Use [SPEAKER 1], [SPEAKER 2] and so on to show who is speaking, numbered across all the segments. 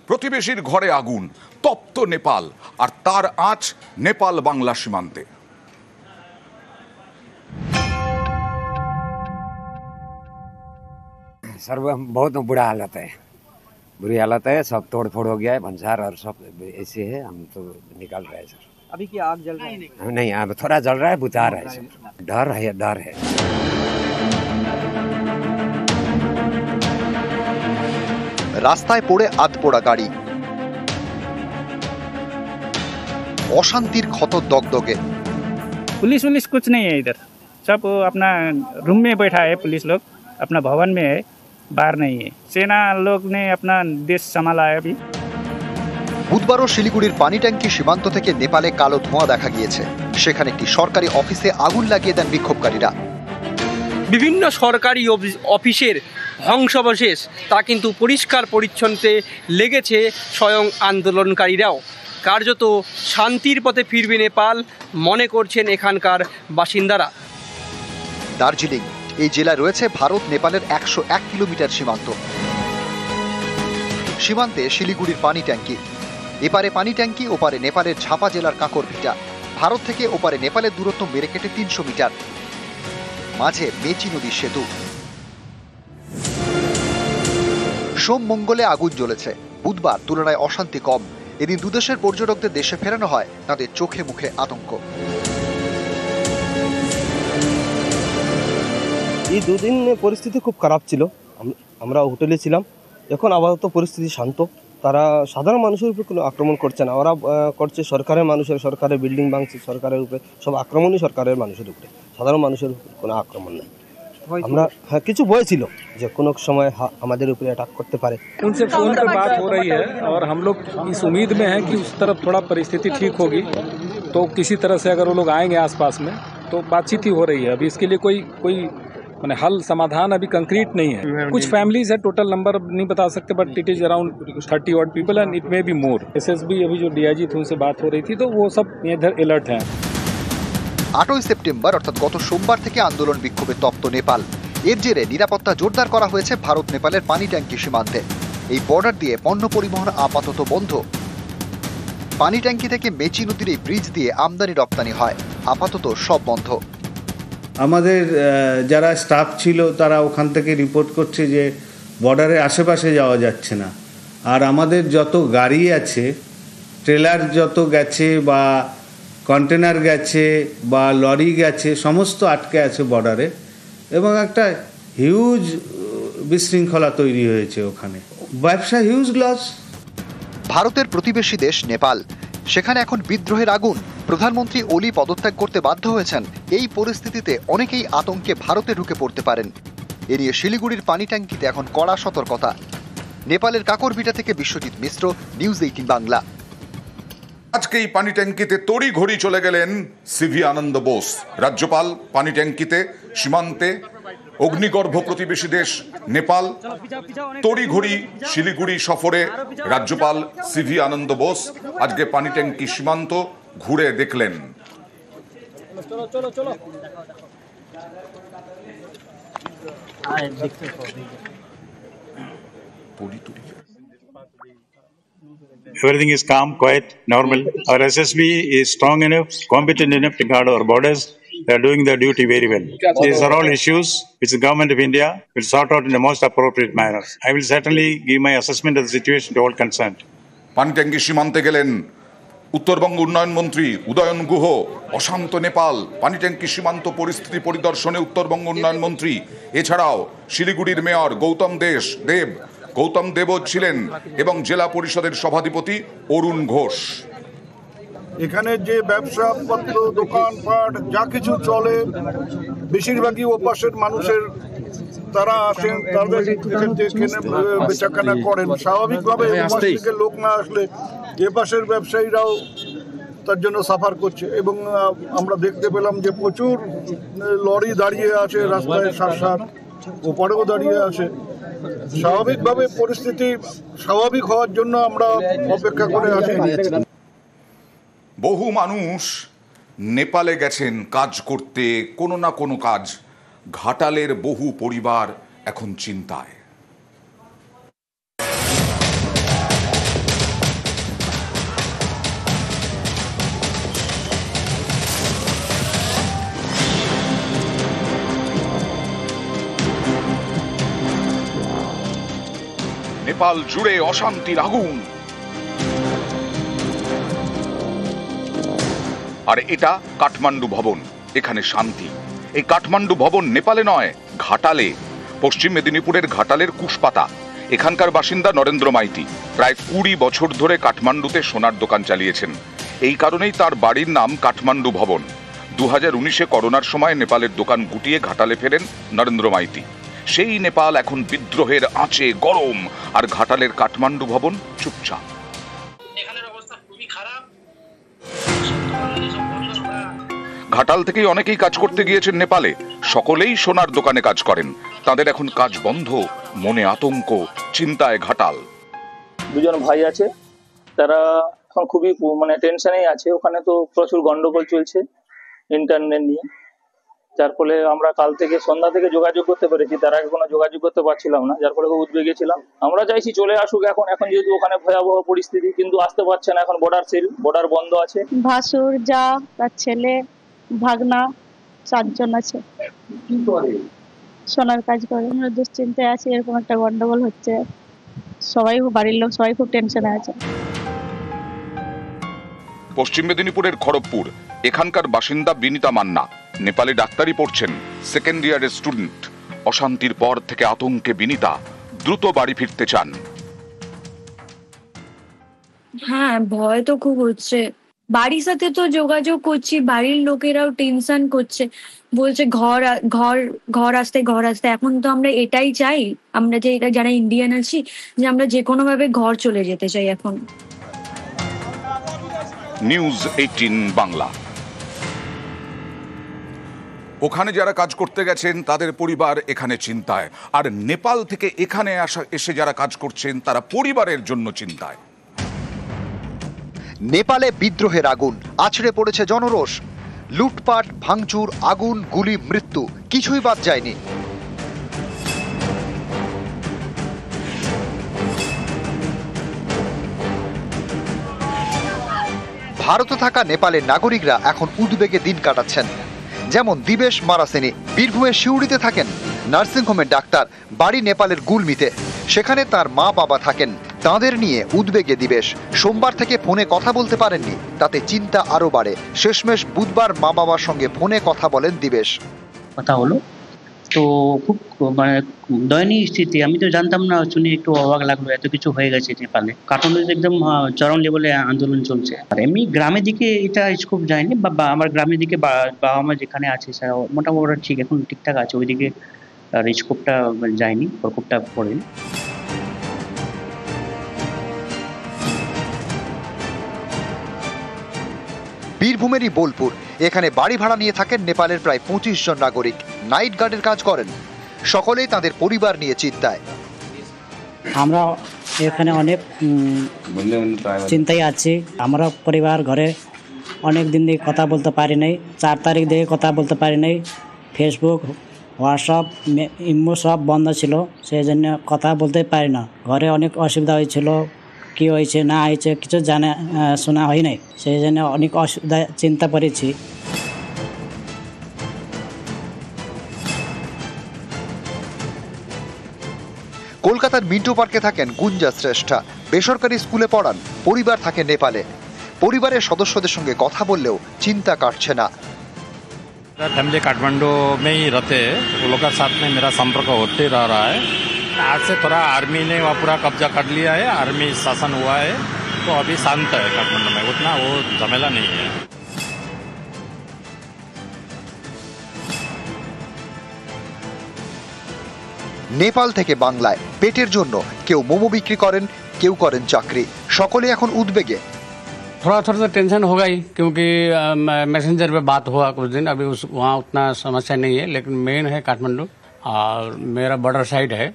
[SPEAKER 1] প্রতিবেশীর ঘরে আগুন, তপ্ত নেপাল, আর তার আঁচ নেপাল বাংলা সীমান্তে।
[SPEAKER 2] सर बहुत बुरा हालत है, बुरी हालत है। सब तोड़ फोड़ हो गया है, भंसार और सब ऐसे है। हम तो निकाल रहे हैं सर।
[SPEAKER 3] अभी क्या आग जल रहा है?
[SPEAKER 2] नहीं, अब थोड़ा जल रहा है, बुझा रहा है सर। डर है।
[SPEAKER 4] রাস্তায় পড়ে আধপোড়া গাড়ি, অশান্তির ক্ষত দগদগে।
[SPEAKER 5] पुलिस कुछ नहीं है इधर, सब अपना रूम में बैठा है। पुलिस लोग अपना भवन में है, बाहर नहीं है। सेना लोग ने अपना देश संभाला है अभी।
[SPEAKER 4] বুধবারও শিলিগুড়ির পানি ট্যাঙ্কি সীমান্ত থেকে নেপালে কালো ধোঁয়া দেখা গিয়েছে। সেখানে একটি সরকারি অফিসে আগুন লাগিয়ে দেন বিক্ষোভকারীরা।
[SPEAKER 3] বিভিন্ন সরকারি অফিসের ধ্বংসাবশেষ তা কিন্তু পরিষ্কার পরিচ্ছন্নতে লেগেছে স্বয়ং আন্দোলনকারীরাও। কার্যত শান্তির পথে ফিরবে নেপাল মনে করছেন এখানকার বাসিন্দারা।
[SPEAKER 4] দার্জিলিং এই জেলা রয়েছে ভারত নেপালের 101 কিলোমিটার সীমান্ত। সীমান্তে শিলিগুড়ির পানি ট্যাঙ্কি, এপারে পানি ট্যাঙ্কি, ওপারে নেপালের ঝাপা জেলার কাঁকরভিটা। ভারত থেকে ওপারে নেপালের দূরত্ব মেরে কেটে 300 মিটার। মাঝে মেচি নদীর সেতু। সোম মঙ্গলে আগুন জ্বলেছে, বুধবার তুলনায় অশান্তি কম। এদিন দুদেশের পর্যটকদের দেশে ফেরানো হয় তাদের চোখে মুখে আতঙ্ক।
[SPEAKER 6] এই দুদিন পরিস্থিতি খুব খারাপ ছিল, আমরা হোটেলে ছিলাম। এখন আপাতত পরিস্থিতি শান্ত। তারা সাধারণ মানুষের উপর কোনো আক্রমণ করছে না, ওরা করছে সরকারের বিল্ডিং ভাঙছে, সরকারের উপরে সব আক্রমণই সরকারের মানুষের উপরে, সাধারণ মানুষের উপর কোনো আক্রমণ নেই। আমরা কিছু ভয় ছিল যে কোনো সময় আমাদের উপরে অ্যাটাক করতে পারে।
[SPEAKER 7] उनसे फोन पे बात हो रही है और हम लोग इस उम्मीद में हैं कि उस तरफ थोड़ा परिस्थिति ठीक होगी, तो किसी तरह से अगर वो लोग आएंगे आसपास में तो बातचीत ही हो रही है। अभी इसके लिए कोई मैंने हल समाधान अभी कंक्रीट नहीं है। कुछ फैमिलीज है, टोटल नंबर नहीं बता सकते, but it is around 30 odd people and it may be more. SSB अभी जो डीआईजी थे उनसे बात हो रही थी, तो वो सब इधर अलर्ट हैं।
[SPEAKER 4] 8 সেপ্টেম্বর অর্থাৎ গত সোমবার থেকে আন্দোলন বিক্ষোভে তপ্ত নেপাল। এর জেরে নিরাপত্তা জোরদার করা হয়েছে ভারত নেপালের পানি ট্যাঙ্কি সীমান্তে। এই বর্ডার দিয়ে পণ্য পরিবহন আপাতত বন্ধ। পানি ট্যাঙ্কি থেকে মেচি নদীর এই ব্রিজ দিয়ে আমদানি রপ্তানি হয়, আপাতত সব বন্ধ।
[SPEAKER 8] আমাদের যারা স্টাফ ছিল তারা ওখান থেকে রিপোর্ট করছে যে বর্ডারের আশেপাশে যাওয়া যাচ্ছে না। আর আমাদের যত গাড়ি আছে, ট্রেলার যত গেছে বা কন্টেনার গেছে বা লরি গেছে, সমস্ত আটকে আছে বর্ডারে, এবং একটা হিউজ বিশৃঙ্খলা তৈরি হয়েছে ওখানে। ব্যবসা হিউজ লস।
[SPEAKER 4] ভারতের প্রতিবেশী দেশ নেপাল, সেখানে এখন বিদ্রোহের আগুন। প্রধানমন্ত্রী ওলি পদত্যাগ করতে বাধ্য হয়েছেন। এই পরিস্থিতিতে অনেকেই আতঙ্কে ভারতে ঢুকে পড়তে পারেন। এ নিয়ে শিলিগুড়ির পানি ট্যাঙ্কিতে এখন কড়া সতর্কতা। নেপালের কাকরভিটা থেকে বিশ্বজিৎ মিশ্র, নিউজ 18 বাংলা।
[SPEAKER 1] আজকে এই পানি ট্যাঙ্কিতে তড়ি ঘড়ি চলে গেলেন সিভি আনন্দ বোস। রাজ্যপাল পানি ট্যাঙ্কিতে, সীমান্তে অগ্নিগর্ভ প্রতিবেশী দেশ নেপাল। তড়ি ঘড়ি শিলিগুড়ি সফরে রাজ্যপাল সিভি আনন্দ বোস আজকে পানি ট্যাঙ্কি সীমান্ত ঘুরে দেখলেন।
[SPEAKER 9] Everything is calm, quiet, normal. Our SSB is strong enough, competent enough to guard our borders. They are doing their duty very well. These are all issues which the government of India will sort out in the most appropriate manner. I will certainly give my assessment of the situation to all concerned.
[SPEAKER 1] পানি ট্যাঙ্কি সীমান্তে গেলেন উত্তরবঙ্গ উন্নয়ন মন্ত্রী উদয়ন গুহ। অশান্ত নেপাল, পানি ট্যাঙ্কি সীমান্ত পরিস্থিতি পরিদর্শনে উত্তরবঙ্গ উন্নয়ন মন্ত্রী। এছাড়াও শিলিগুড়ির মেয়র গৌতম দেব ছিলেন এবং জেলা পরিষদের সভাধিপতি অরুণ ঘোষ।
[SPEAKER 10] এখানে যে ব্যবসাপত্র, দোকানপাট যা কিছু চলে, বেশিরভাগই ওপাশের মানুষের, তারা আসেন, তাদের বেচাকেনা করেন। স্বাভাবিকভাবে ওপাশ থেকে লোক না আসলে এপাশের ব্যবসায়ীরাও তার জন্য সাফার করছে। এবং আমরা দেখতে পেলাম যে প্রচুর লরি দাঁড়িয়ে আছে রাস্তায়, সার ওপারেও দাঁড়িয়ে আছে। স্বাভাবিকভাবে পরিস্থিতি স্বাভাবিক হওয়ার জন্য আমরা অপেক্ষা করে আছি।
[SPEAKER 1] বহু মানুষ নেপালে গেছেন কাজ করতে, কোনো না কোনো কাজ। ঘাটালের বহু পরিবার এখন চিন্তায়। নেপাল জুড়ে অশান্তির আগুন। আর এটা কাঠমান্ডু ভবন, এখানে শান্তি। এই কাঠমান্ডু ভবন নেপালে নয়, ঘাটালে, পশ্চিম মেদিনীপুরের ঘাটালের কুশপাতা। এখানকার বাসিন্দা নরেন্দ্র মাইতি প্রায় 20 বছর ধরে কাঠমান্ডুতে সোনার দোকান চালিয়েছেন। এই কারণেই তার বাড়ির নাম কাঠমান্ডু ভবন। 2019-এ করোনার সময় নেপালের দোকান গুটিয়ে ঘাটালে ফেরেন নরেন্দ্র মাইতি। সেই নেপাল এখন বিদ্রোহের আঁচে গরম, আর ঘাটালের কাঠমান্ডু ভবন চুপচাপ। ঘাটাল থেকেই অনেকেই কাজ করতে গিয়েছেন নেপালে। সকলেই সোনার দোকানে কাজ করেন। তাদের এখন কাজ বন্ধ, মনে আতঙ্ক, চিন্তায় ঘাটাল।
[SPEAKER 11] দুজন ভাই আছে, তারা এখন খুবই টেনশনেই আছে। ওখানে তো প্রচুর গন্ডগোল চলছে ইন্টারনেট নিয়ে, যার ফলে আমরা কাল থেকে সন্ধ্যা থেকে যোগাযোগ করতে পেরেছি, তার আগে কোনো যোগাযোগ করতে পারছিলাম না, যার ফলে খুব উদ্বেগে ছিলাম। আমরা চাইছি চলে আসুক এখন যেহেতু ওখানে ভয়াবহ পরিস্থিতি, কিন্তু আসতে পারছে না, এখন বর্ডার বন্ধ আছে।
[SPEAKER 12] ভাসুর, যা, তার ছেলে, ভাগনা, 7 জন আছে। সোনার কাজ করে। আমরা দুশ্চিন্তায় আছি, এরকম একটা গন্ডগোল হচ্ছে, বাড়ির লোক সবাই খুব টেনশনে আছে।
[SPEAKER 1] পশ্চিম মেদিনীপুরের খড়গপুর, এখানকার বাসিন্দা বিনীতা মান্না নেপালে ডাক্তারি পড়ছেন, 2nd ইয়ারের স্টুডেন্ট। অশান্তির পর থেকে আতঙ্কে বিনীতা দ্রুত বাড়ি ফিরতে চান।
[SPEAKER 13] হ্যাঁ, ভয় তো খুব হচ্ছে। বাড়ির সাথে তো যোগাযোগ করছি, বাড়ির লোকেরাও টেনশন করছে, বলছে ঘর আসতে। এখন তো আমরা এটাই চাই, আমরা যে যারা ইন্ডিয়ান আছি, যে আমরা যে কোনো ভাবে ঘর চলে যেতে চাই এখন।
[SPEAKER 1] নিউজ 18 বাংলা। ওখানে যারা কাজ করতে গেছেন তাদের পরিবার এখানে চিন্তায়, আর নেপাল থেকে এখানে এসে যারা কাজ করছেন তারা পরিবারের জন্য চিন্তায়।
[SPEAKER 4] নেপালে বিদ্রোহের আগুন, আছড়ে পড়েছে জনরোষ। লুটপাট, ভাঙচুর, আগুন, গুলি, মৃত্যু, কিছুই বাদ যায়নি। ভারতে থাকা নেপালের নাগরিকরা এখন উদ্বেগে দিন কাটাচ্ছেন। যেমন দিবেশ মারাসেনি বীরভূমের সিউড়িতে থাকেন, নার্সিংহোমের ডাক্তার, বাড়ি নেপালের গুলমিতে। সেখানে তার মা বাবা থাকেন, তাঁদের নিয়ে উদ্বেগে দিবেশ। সোমবার থেকে ফোনে কথা বলতে পারেননি, তাতে চিন্তা আরো বাড়ে। শেষমেশ বুধবার মা বাবার সঙ্গে ফোনে কথা বলেন দিবেশ।
[SPEAKER 14] কথা হলো তো খুব দয়নীয় স্থিতি। আমি তো জানতাম না, শুনে একটু অবাক লাগলো, এত কিছু হয়ে গেছে নেপালে। কাঠমান্ডুতে একদম চরম লেভেলে আন্দোলন চলছে। আর এমনি গ্রামের দিকে এটা খুব যায়নি, বা আমার গ্রামের দিকে বাবা মা যেখানে আছে মোটামুটি ঠিক, এখন ঠিকঠাক আছে। ওইদিকে রিস্কোপটা যায়নি, প্রকোপটা পড়েনি।
[SPEAKER 4] বীরভূমেরই বোলপুর, এখানে বাড়ি ভাড়া নিয়ে থাকেন নেপালের প্রায় 25 জন নাগরিক। নাইট গার্ডের কাজ করেন। সকলেই তাদের পরিবার নিয়ে চিন্তায়।
[SPEAKER 15] আমরা এখানে অনেক চিন্তায় আছি। আমরা পরিবার ঘরে অনেক দিন দিয়ে কথা বলতে পারি নাই, 4 তারিখ দিয়ে কথা বলতে পারি নাই। ফেসবুক, হোয়াটসঅ্যাপ, ইমো সব বন্ধ ছিল, সেই জন্য কথা বলতে পারি না। ঘরে অনেক অসুবিধা হয়েছিল, কি হয়েছে না হয়েছে কিছু শোনা হয় নাই, সেই জন্য অনেক অসুবিধা চিন্তা করেছি।
[SPEAKER 4] কলকাতার মিন্টো পার্কে থাকেন গুঞ্জা শ্রেষ্ঠা, বেসরকারি স্কুলে পড়ান, পরিবার থাকে নেপালে। পরিবারের সদস্যদের সঙ্গে কথা বললেও চিন্তা কাটছে না।
[SPEAKER 16] फैमिली काठमांडू में ही रहते हैं, वो लोग के साथ में मेरा संपर्क होते रह रहा है। आज से थोड़ा आर्मी ने वहाँ पूरा कब्जा कर लिया है, आर्मी शासन हुआ है, तो अभी शांत है काठमांडू में, उतना वो झमेला नहीं है।
[SPEAKER 4] নেপাল থেকে বাংলায় পেটের জন্য কেউ মোমো বিক্রি করেন, কেউ করেন চাকরি। সকলে এখন উদ্বেগে।
[SPEAKER 17] थोड़ा तो टेंशन होगा ही, क्योंकि मैसेंजर पे बात हुआ कुछ दिन, अभी वहाँ उतना समस्या नहीं है, लेकिन मेन है काठमांडू। और मेरा बॉर्डर साइड है,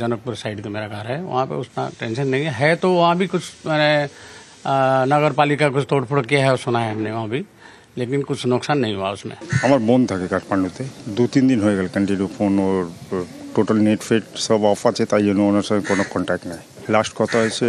[SPEAKER 17] जनकपुर साइड तो मेरा घर है, वहाँ पे उतना टेंशन नहीं है। तो वहाँ भी कुछ मैंने नगर पालिका कुछ तोड़फोड़ किया है, सुना है हमने वहाँ भी, लेकिन कुछ नुकसान नहीं हुआ उसमें।
[SPEAKER 18] আমার বোন থাকে কাঠমান্ডুতে, 2-3 দিন হয়ে গেল কন্টিনিউ ফোন, ওর টোটাল নেট ফেট সব অফ আছে, তাই জন্য ওনার সঙ্গে কোনো কন্ট্যাক্ট নেই। লাস্ট কথা হয়েছে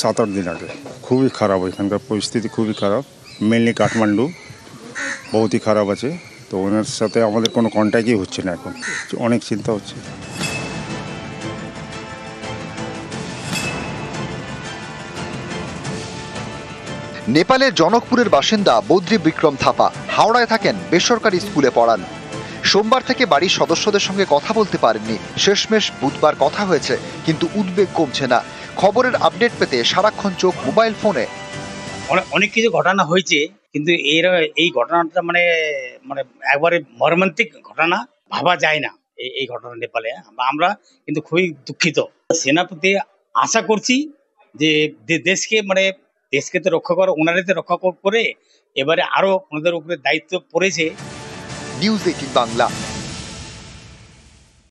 [SPEAKER 18] 7-8 দিন আগে। খুবই খারাপ, ওইখানকার পরিস্থিতি খুবই খারাপ, মেনলি কাঠমান্ডু বহুতই খারাপ আছে। তো ওনার সাথে আমাদের কোনো কন্ট্যাক্টই হচ্ছে না, এখন অনেক চিন্তা হচ্ছে।
[SPEAKER 4] নেপালের জনকপুরের বাসিন্দা বদ্রী বিক্রম থাপা হাওড়ায় থাকেন, বেসরকারি স্কুলে পড়ান। সোমবার থেকে বাড়ির সদস্যদের সঙ্গে কথা বলতে পারেননি। শেষমেশ বুধবার কথা হয়েছে, কিন্তু উদ্বেগ কমছে না। খবরের আপডেট পেতে সারাক্ষণ চোখ মোবাইল ফোনে।
[SPEAKER 19] অনেক কিছু ঘটনা হয়েছে, কিন্তু এই ঘটনাটা মানে একবারে মর্মান্তিক ঘটনা, ভাবা যায় না এই ঘটনা নেপালে। আমরা কিন্তু খুবই দুঃখিত। সেনাপতি আশা করছি যে দেশকে তো রক্ষা করে, ওনারে তো রক্ষা করে, এবারে আরো ওনাদের উপরে দায়িত্ব পড়েছে।
[SPEAKER 4] নিউজ 18 বাংলা।